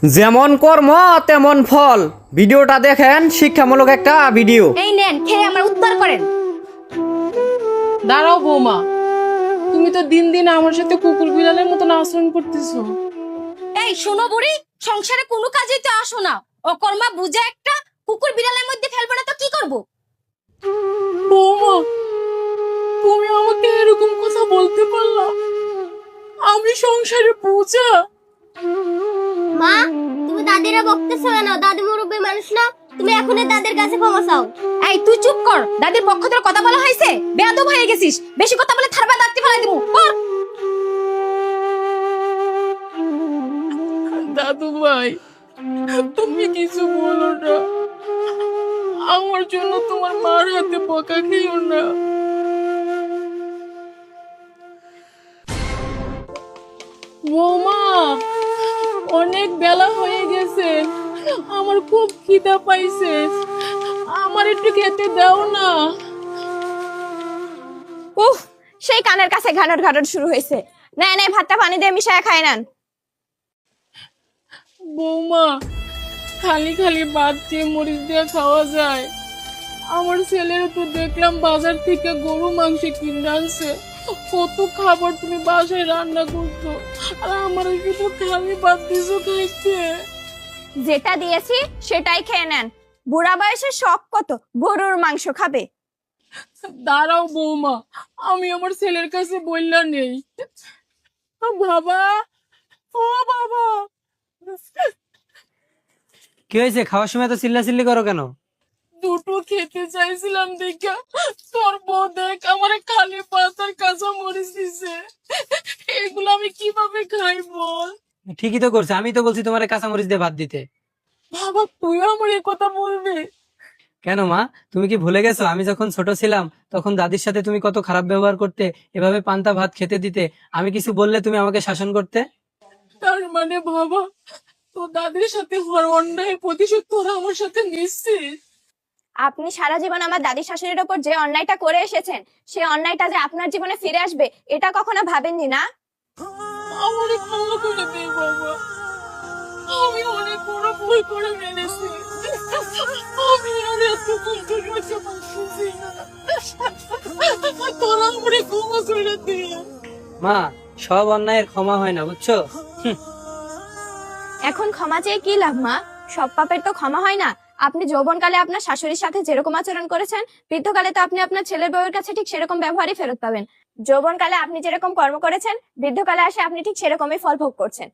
যেমন কর্ম তেমন ফল। ভিডিওটা দেখেন, শিক্ষামূলক একটা ভিডিও। এই নেন, খেয়ে আমার উত্তর করেন। দাঁড়াও বৌমা, তুমি তো দিন দিন আমার সাথে কুকুর বিড়ালের মতন আচরণ করতেছো। এই শোনো বুড়ি, সংসারে কোনো কাজেই তো আসো না। অকর্মা বুঝে একটা, কুকুর বিড়ালের মধ্যে ফেলবো না তো কি করব? বৌমা, তুমি আমাকে এরকম কথা বলতে পারলা? আমি সংসারে বোঝা। মা, তুমি দাদিরা বকতেছো কেন? দাদি মুরব্বী মানুষ না, তুমি এখনই দাদির কাছে ক্ষমা চাও। এই তুই চুপ কর, দাদির পক্ষ থেকে কথা বলা হয়েছে, বেয়াদব হয়ে গেছিস। বেশি কথা বলে থারবা দাঁতটি ফেলাই দিমু। কর। দাদু ভাই, তুমি কিছু বলো না। আমার জন্য তোমার মার হাতে বকা খেও না। বৌমা, অনেক বেলা হয়ে গেছে, আমার খুব খিদা পাইছে, আমার একটু খেতে দাও না। উফ, সেই কানের কাছে ঘানট ঘানট শুরু হয়েছে। নাই নাই, ভাতটা পানি দিয়ে মিশায় খায় নেন। বৌমা, খালি খালি ভাত দিয়ে মরিচ দিয়ে খাওয়া যায়? আমার ছেলের তো দেখলাম বাজার থেকে গরু মাংস কিনে আনছে, কত খাবার তুমি বাসায় রান্না করছো, আর আমার শুধু খালি ভাত দিছো খাইতে। যেটা দিয়েছি সেটাই খেয়ে নেন। বুড়া বয়সে শখ কত গরুর মাংস খাবে। দাঁড়াও বৌমা, আমি আমার ছেলের কাছে বললা নেই। বাবা, ও বাবা। কি হয়েছে? খাওয়ার সময় তো চিল্লাচিল্লি করো কেন? দুটো খেতে চাইছিলাম দেখা তোর বউ দেখ আমার খালি পাতার কাঁচা মরিচ দিছে, এগুলো আমি কিভাবে খাই বল? ঠিকই তো করছে, আমি তো বলছি তোমার কাঁচামরিচ দিয়ে ভাত দিতে। বাবা, তুইও আমার এই কথা বলবি? কেন মা, তুমি কি ভুলে গেছো আমি যখন ছোট ছিলাম তখন দাদির সাথে তুমি কত খারাপ ব্যবহার করতে, এভাবে পান্তা ভাত খেতে দিতে, আমি কিছু বললে তুমি আমাকে শাসন করতে। তার মানে বাবা, তো দাদির সাথে হওয়ার অন্যায় প্রতিশোধ তোরা আমার সাথে নিচ্ছিস? আপনি সারা জীবন আমার দাদি শাশুড়ির উপর যে অন্যায়টা করে এসেছেন, সে অন্যায়টা যে আপনার জীবনে ফিরে আসবে এটা কখনো ভাবেননি না? আমার ক্ষমা করে দে বাবা, আমি অনেক বড় ভুল করে ফেলেছি, আমি আর এত কষ্ট করতে পারতেছি না, তোরা আমার ক্ষমা করে দে। মা, সব অন্যায়ের ক্ষমা হয় না, বুঝছো? এখন ক্ষমা চেয়ে কি লাভ মা? সব পাপের তো ক্ষমা হয় না। আপনি যৌবনকালে আপনার শাশুড়ির সাথে যেরকম আচরণ করেছেন, বৃদ্ধকালে তো আপনি আপনার ছেলের বউয়ের কাছে ঠিক সেরকম ব্যবহারই ফেরত পাবেন। যৌবনকালে আপনি যেরকম কর্ম করেছেন, বৃদ্ধকালে আসে আপনি ঠিক সেরকমই ফল ভোগ করছেন।